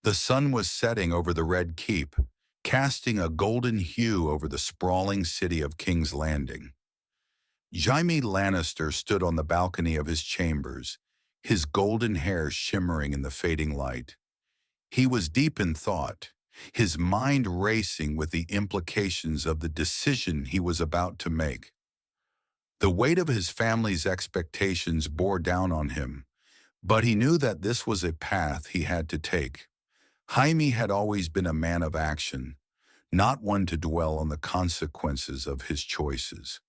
The sun was setting over the Red Keep, casting a golden hue over the sprawling city of King's Landing. Jaime Lannister stood on the balcony of his chambers, his golden hair shimmering in the fading light. He was deep in thought, his mind racing with the implications of the decision he was about to make. The weight of his family's expectations bore down on him, but he knew that this was a path he had to take. Jaime had always been a man of action, not one to dwell on the consequences of his choices.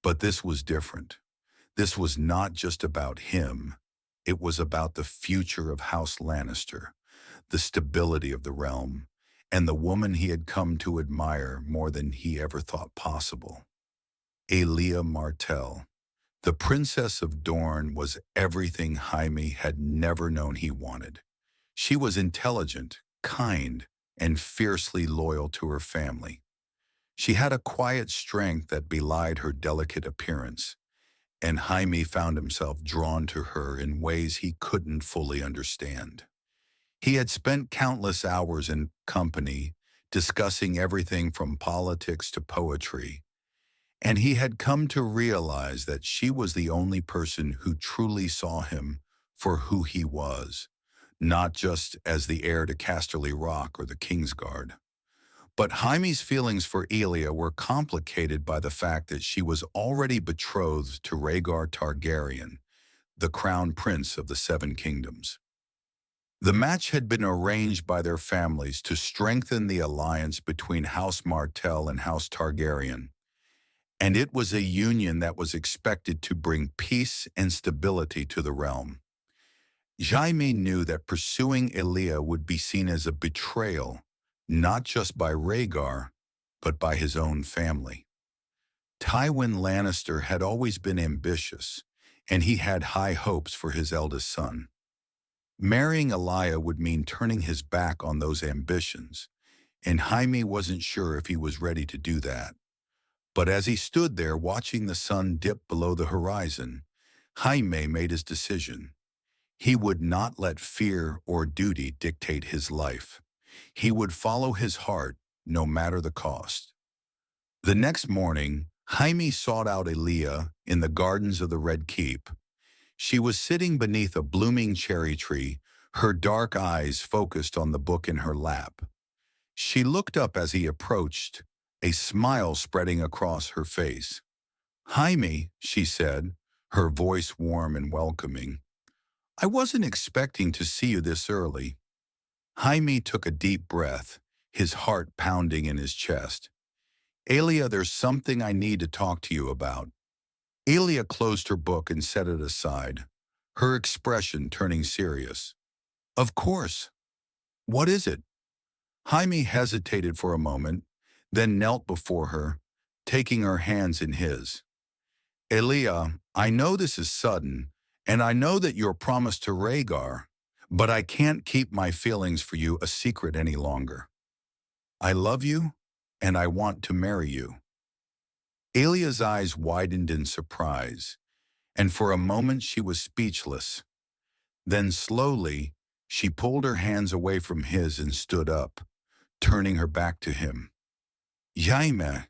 But this was different. This was not just about him. It was about the future of House Lannister, the stability of the realm, and the woman he had come to admire more than he ever thought possible. Elia Martell, the Princess of Dorne, was everything Jaime had never known he wanted. She was intelligent, kind, and fiercely loyal to her family. She had a quiet strength that belied her delicate appearance, and Jaime found himself drawn to her in ways he couldn't fully understand. He had spent countless hours in company, discussing everything from politics to poetry, and he had come to realize that she was the only person who truly saw him for who he was, not just as the heir to Casterly Rock or the Kingsguard. But Jaime's feelings for Elia were complicated by the fact that she was already betrothed to Rhaegar Targaryen, the crown prince of the Seven Kingdoms. The match had been arranged by their families to strengthen the alliance between House Martell and House Targaryen, and it was a union that was expected to bring peace and stability to the realm. Jaime knew that pursuing Elia would be seen as a betrayal, not just by Rhaegar, but by his own family. Tywin Lannister had always been ambitious, and he had high hopes for his eldest son. Marrying Elia would mean turning his back on those ambitions, and Jaime wasn't sure if he was ready to do that. But as he stood there watching the sun dip below the horizon, Jaime made his decision. He would not let fear or duty dictate his life. He would follow his heart, no matter the cost. The next morning, Jaime sought out Elia in the gardens of the Red Keep. She was sitting beneath a blooming cherry tree, her dark eyes focused on the book in her lap. She looked up as he approached, a smile spreading across her face. "Jaime," she said, her voice warm and welcoming. "I wasn't expecting to see you this early." Jaime took a deep breath, his heart pounding in his chest. "Elia, there's something I need to talk to you about." Elia closed her book and set it aside, her expression turning serious. "Of course. What is it?" Jaime hesitated for a moment, then knelt before her, taking her hands in his. "Elia, I know this is sudden, and I know that you're promised to Rhaegar, but I can't keep my feelings for you a secret any longer. I love you, and I want to marry you." Elia's eyes widened in surprise, and for a moment she was speechless. Then slowly, she pulled her hands away from his and stood up, turning her back to him. "Jaime,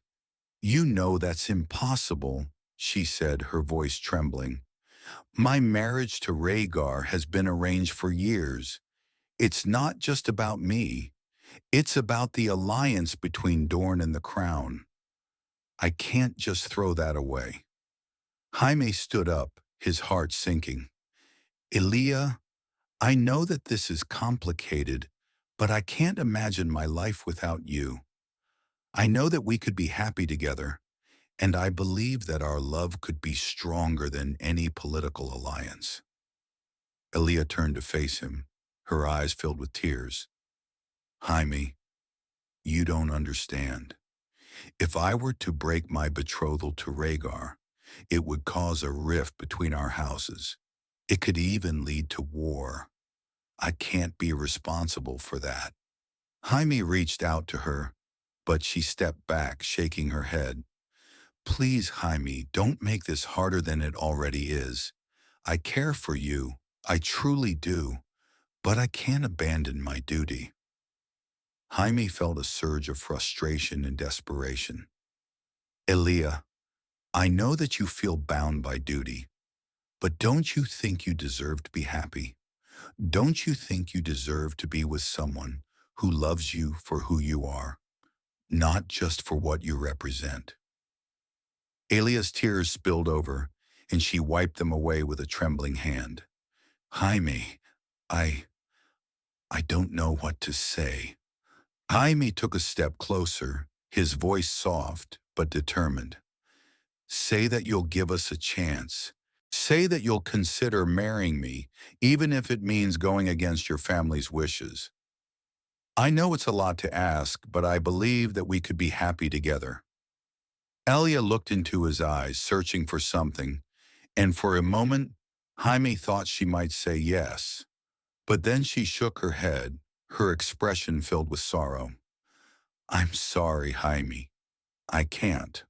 you know that's impossible," she said, her voice trembling. "My marriage to Rhaegar has been arranged for years. It's not just about me. It's about the alliance between Dorne and the Crown. I can't just throw that away." Jaime stood up, his heart sinking. "Elia, I know that this is complicated, but I can't imagine my life without you. I know that we could be happy together, and I believe that our love could be stronger than any political alliance." Elia turned to face him, her eyes filled with tears. "Jaime, you don't understand. If I were to break my betrothal to Rhaegar, it would cause a rift between our houses. It could even lead to war. I can't be responsible for that." Jaime reached out to her, but she stepped back, shaking her head. "Please, Jaime, don't make this harder than it already is. I care for you. I truly do. but I can't abandon my duty. Jaime felt a surge of frustration and desperation. Elia, I know that you feel bound by duty, but don't you think you deserve to be happy? Don't you think you deserve to be with someone who loves you for who you are, not just for what you represent? Elia's tears spilled over, and she wiped them away with a trembling hand. Jaime, I, I don't know what to say. Jaime took a step closer, his voice soft but determined. Say that you'll give us a chance. Say that you'll consider marrying me, even if it means going against your family's wishes. I know it's a lot to ask, but I believe that we could be happy together. Elia looked into his eyes, searching for something, and for a moment, Jaime thought she might say yes. But then she shook her head, her expression filled with sorrow. I'm sorry, Jaime. I can't.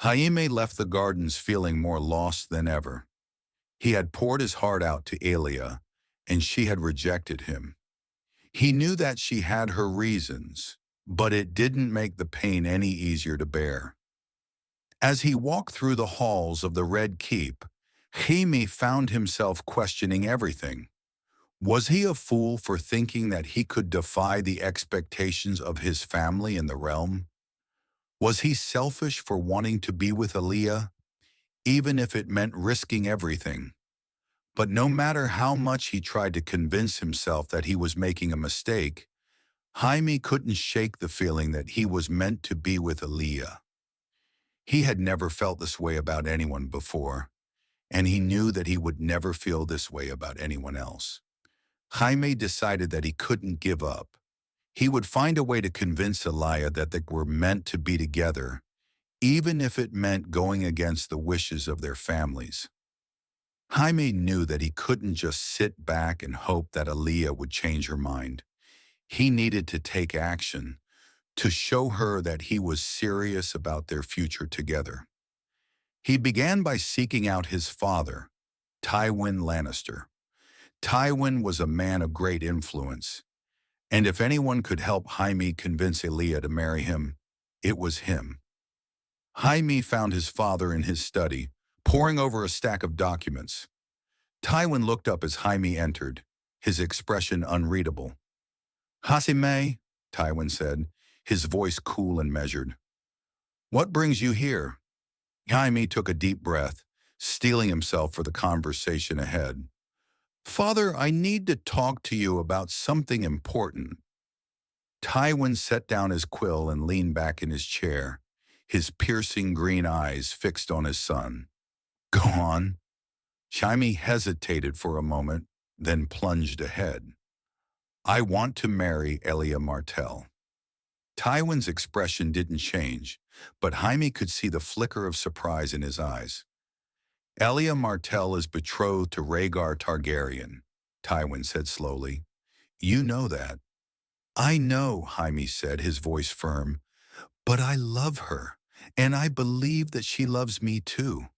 Jaime left the gardens feeling more lost than ever. He had poured his heart out to Elia, and she had rejected him. He knew that she had her reasons, but it didn't make the pain any easier to bear. As he walked through the halls of the Red Keep, Jaime found himself questioning everything. Was he a fool for thinking that he could defy the expectations of his family in the realm? Was he selfish for wanting to be with Elia, even if it meant risking everything? But no matter how much he tried to convince himself that he was making a mistake, Jaime couldn't shake the feeling that he was meant to be with Elia. He had never felt this way about anyone before, and he knew that he would never feel this way about anyone else. Jaime decided that he couldn't give up. He would find a way to convince Elia that they were meant to be together, even if it meant going against the wishes of their families. Jaime knew that he couldn't just sit back and hope that Elia would change her mind. He needed to take action to show her that he was serious about their future together. He began by seeking out his father, Tywin Lannister. Tywin was a man of great influence, and if anyone could help Jaime convince Elia to marry him, it was him. Jaime found his father in his study, poring over a stack of documents. Tywin looked up as Jaime entered, his expression unreadable. Hasime, Tywin said, his voice cool and measured. What brings you here? Jaime took a deep breath, steeling himself for the conversation ahead. Father, I need to talk to you about something important. Tywin set down his quill and leaned back in his chair, his piercing green eyes fixed on his son. Go on. Jaime hesitated for a moment, then plunged ahead. I want to marry Elia Martell. Tywin's expression didn't change, but Jaime could see the flicker of surprise in his eyes. Elia Martell is betrothed to Rhaegar Targaryen, Tywin said slowly. You know that. I know, Jaime said, his voice firm, but I love her, and I believe that she loves me too.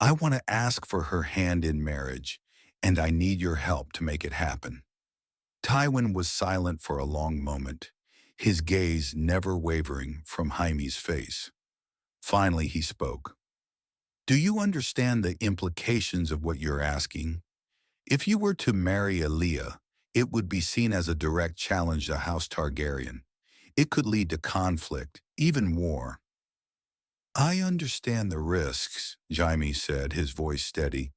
I want to ask for her hand in marriage, and I need your help to make it happen. Tywin was silent for a long moment, his gaze never wavering from Jaime's face. Finally, he spoke. Do you understand the implications of what you're asking? If you were to marry Elia, it would be seen as a direct challenge to House Targaryen. It could lead to conflict, even war. I understand the risks, Jaime said, his voice steady.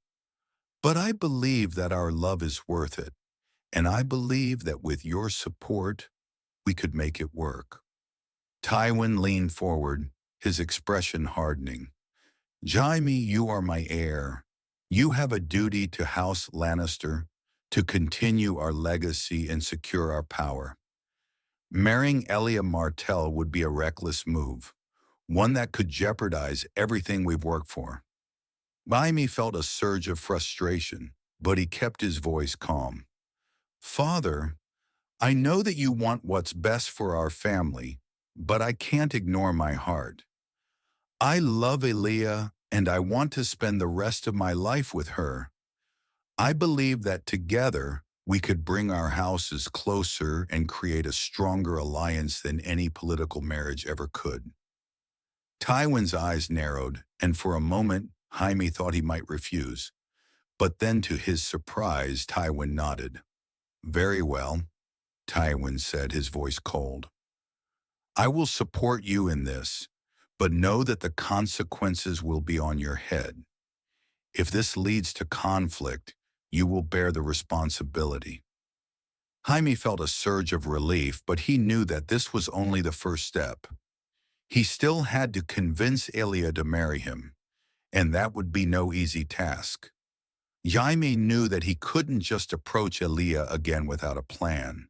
But I believe that our love is worth it, and I believe that with your support, we could make it work. Tywin leaned forward, his expression hardening. Jaime, you are my heir. You have a duty to House Lannister, to continue our legacy and secure our power. Marrying Elia Martell would be a reckless move, one that could jeopardize everything we've worked for. Jaime felt a surge of frustration, but he kept his voice calm. Father, I know that you want what's best for our family, but I can't ignore my heart. I love Elia, and I want to spend the rest of my life with her. I believe that together, We could bring our houses closer and create a stronger alliance than any political marriage ever could. Tywin's eyes narrowed, and for a moment, Jaime thought he might refuse. But then, to his surprise, Tywin nodded. Very well, Tywin said, his voice cold. I will support you in this, but know that the consequences will be on your head. If this leads to conflict, you will bear the responsibility. Jaime felt a surge of relief, but he knew that this was only the first step. He still had to convince Elia to marry him, and that would be no easy task. Jaime knew that he couldn't just approach Elia again without a plan.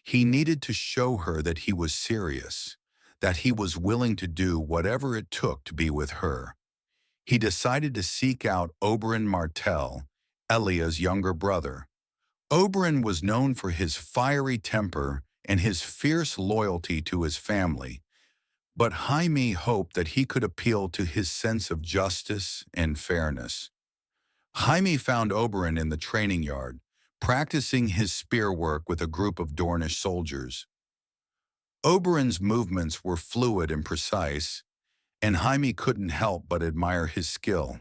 He needed to show her that he was serious, that he was willing to do whatever it took to be with her. He decided to seek out Oberin Martell, Elia's younger brother. Oberin was known for his fiery temper and his fierce loyalty to his family, but Jaime hoped that he could appeal to his sense of justice and fairness. Jaime found Oberon in the training yard, practicing his spear work with a group of Dornish soldiers. Oberyn's movements were fluid and precise, and Jaime couldn't help but admire his skill.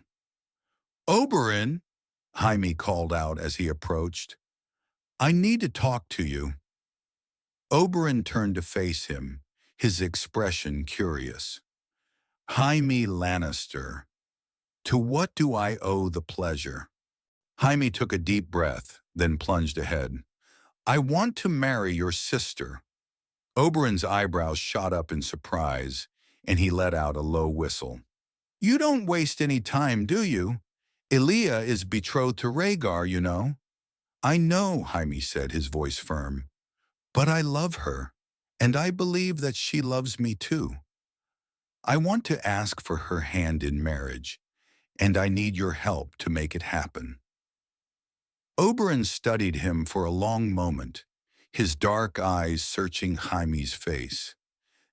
"Oberyn," Jaime called out as he approached, "I need to talk to you." Oberyn turned to face him, his expression curious. "Jaime Lannister, to what do I owe the pleasure?" Jaime took a deep breath, then plunged ahead. "I want to marry your sister." Oberyn's eyebrows shot up in surprise, and he let out a low whistle. "You don't waste any time, do you? Elia is betrothed to Rhaegar, you know." "I know," Jaime said, his voice firm. "But I love her, and I believe that she loves me too. I want to ask for her hand in marriage, and I need your help to make it happen." Oberyn studied him for a long moment, his dark eyes searching Jaime's face.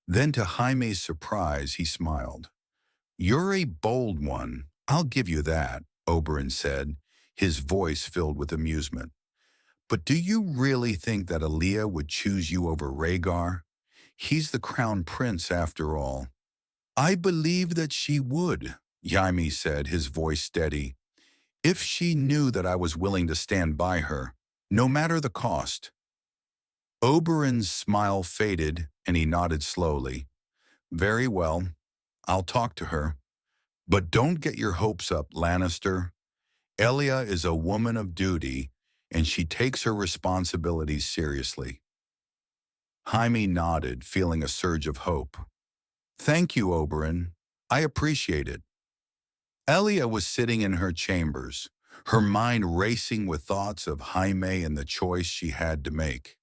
Then, to Jaime's surprise, he smiled. "You're a bold one, I'll give you that," Oberyn said, his voice filled with amusement. "But do you really think that Elia would choose you over Rhaegar? He's the crown prince, after all." "I believe that she would," Jaime said, his voice steady, "if she knew that I was willing to stand by her, no matter the cost." Oberyn's smile faded, and he nodded slowly. "Very well, I'll talk to her. But don't get your hopes up, Lannister. Elia is a woman of duty, and she takes her responsibilities seriously." Jaime nodded, feeling a surge of hope. "Thank you, Oberyn. I appreciate it." Elia was sitting in her chambers, her mind racing with thoughts of Jaime and the choice she had to make.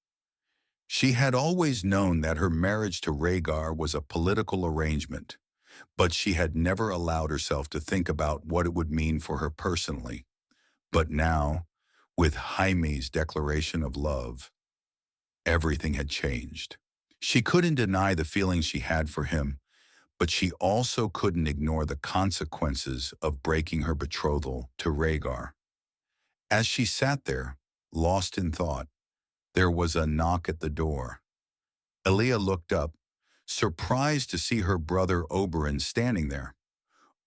She had always known that her marriage to Rhaegar was a political arrangement, but she had never allowed herself to think about what it would mean for her personally. But now, with Jaime's declaration of love, everything had changed. She couldn't deny the feelings she had for him, but she also couldn't ignore the consequences of breaking her betrothal to Rhaegar. As she sat there, lost in thought, there was a knock at the door. Elia looked up, surprised to see her brother Oberyn standing there.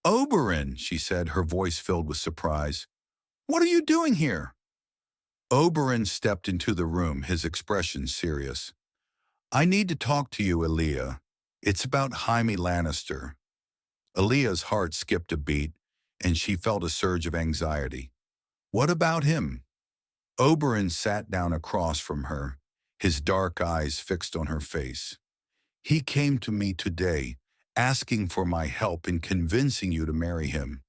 "Oberyn," she said, her voice filled with surprise. "What are you doing here?" Oberyn stepped into the room, his expression serious. "I need to talk to you, Elia. It's about Jaime Lannister." Elia's heart skipped a beat, and she felt a surge of anxiety. "What about him?" Oberyn sat down across from her, his dark eyes fixed on her face. "He came to me today, asking for my help in convincing you to marry him."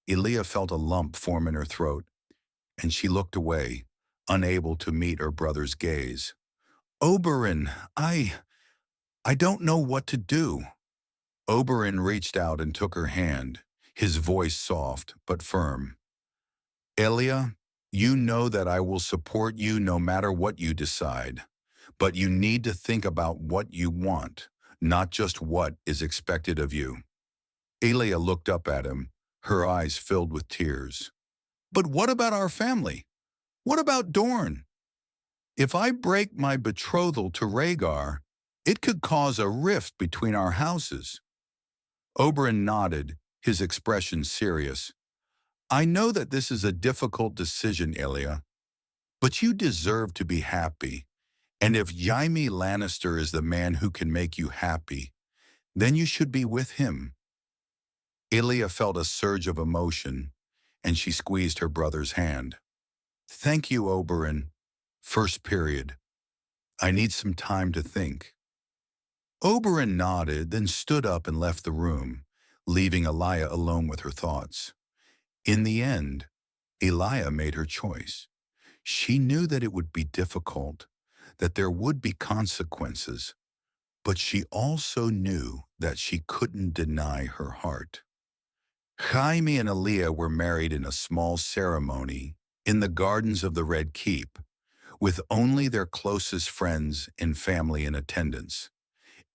Elia felt a lump form in her throat, and she looked away, unable to meet her brother's gaze. "Oberyn, I don't know what to do." Oberyn reached out and took her hand, his voice soft but firm. "Elia, you know that I will support you no matter what you decide, but you need to think about what you want, not just what is expected of you." Elia looked up at him, her eyes filled with tears. "But what about our family? What about Dorne? If I break my betrothal to Rhaegar, it could cause a rift between our houses. Oberyn nodded, his expression serious. I know that this is a difficult decision, Elia, but you deserve to be happy. And if Jaime Lannister is the man who can make you happy, then you should be with him. Elia felt a surge of emotion, and she squeezed her brother's hand. Thank you, Oberyn. First period. I need some time to think. Oberyn nodded, then stood up and left the room, leaving Elia alone with her thoughts. In the end, Elia made her choice. She knew that it would be difficult, that there would be consequences, but she also knew that she couldn't deny her heart. Jaime and Elia were married in a small ceremony in the gardens of the Red Keep, with only their closest friends and family in attendance.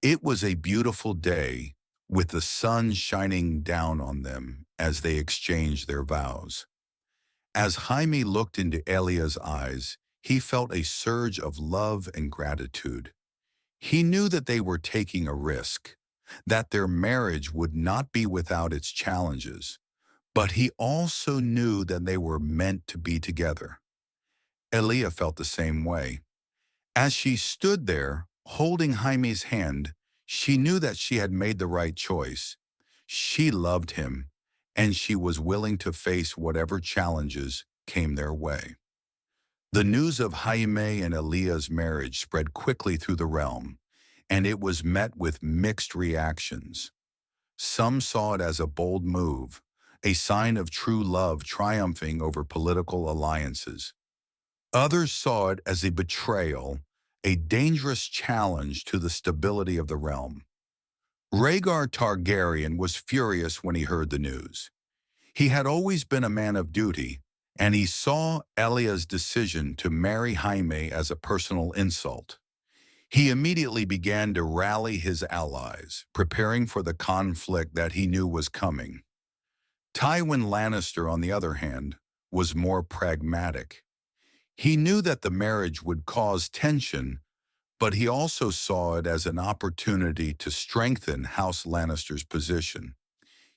It was a beautiful day, with the sun shining down on them as they exchanged their vows. As Jaime looked into Elia's eyes, he felt a surge of love and gratitude. He knew that they were taking a risk, that their marriage would not be without its challenges, but he also knew that they were meant to be together. Elia felt the same way. As she stood there, holding Jaime's hand, she knew that she had made the right choice. She loved him, and she was willing to face whatever challenges came their way. The news of Jaime and Elia's marriage spread quickly through the realm, and it was met with mixed reactions. Some saw it as a bold move, a sign of true love triumphing over political alliances. Others saw it as a betrayal, a dangerous challenge to the stability of the realm. Rhaegar Targaryen was furious when he heard the news. He had always been a man of duty, and he saw Elia's decision to marry Jaime as a personal insult. He immediately began to rally his allies, preparing for the conflict that he knew was coming. Tywin Lannister, on the other hand, was more pragmatic. He knew that the marriage would cause tension, but he also saw it as an opportunity to strengthen House Lannister's position.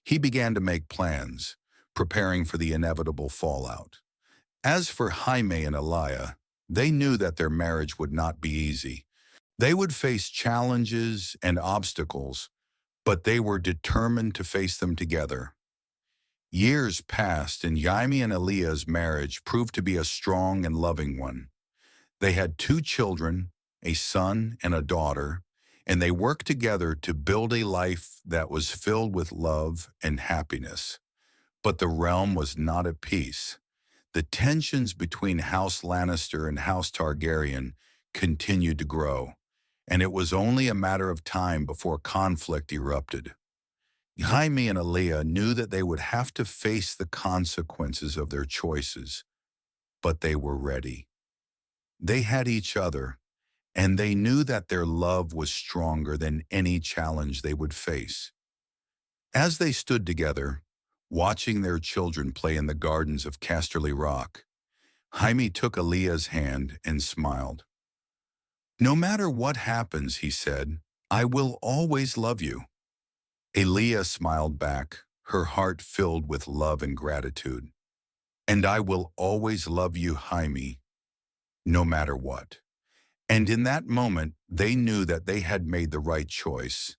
He began to make plans, preparing for the inevitable fallout. As for Jaime and Elia, they knew that their marriage would not be easy. They would face challenges and obstacles, but they were determined to face them together. Years passed, and Jaime and Elia's marriage proved to be a strong and loving one. They had 2 children, a son and a daughter, and they worked together to build a life that was filled with love and happiness. But the realm was not at peace. The tensions between House Lannister and House Targaryen continued to grow, and it was only a matter of time before conflict erupted. Jaime and Elia knew that they would have to face the consequences of their choices, but they were ready. They had each other, and they knew that their love was stronger than any challenge they would face. As they stood together, watching their children play in the gardens of Casterly Rock, Jaime took Elia's hand and smiled. No matter what happens, he said, I will always love you. Elia smiled back, her heart filled with love and gratitude. And I will always love you, Jaime, no matter what. And in that moment, they knew that they had made the right choice.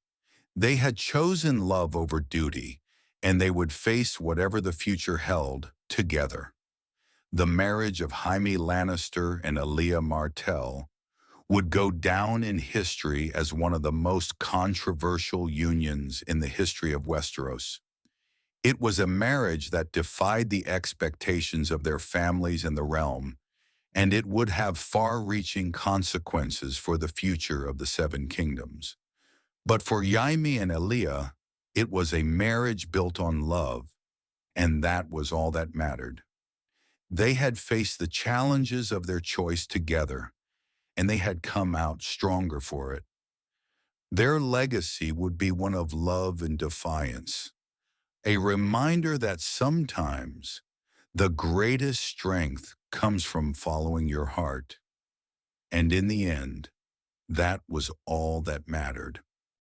They had chosen love over duty, and they would face whatever the future held together. The marriage of Jaime Lannister and Elia Martell would go down in history as one of the most controversial unions in the history of Westeros. It was a marriage that defied the expectations of their families and the realm, and it would have far-reaching consequences for the future of the Seven Kingdoms. But for Jaime and Elia, it was a marriage built on love, and that was all that mattered. They had faced the challenges of their choice together, and they had come out stronger for it. Their legacy would be one of love and defiance, a reminder that sometimes the greatest strength comes from following your heart. And in the end, that was all that mattered.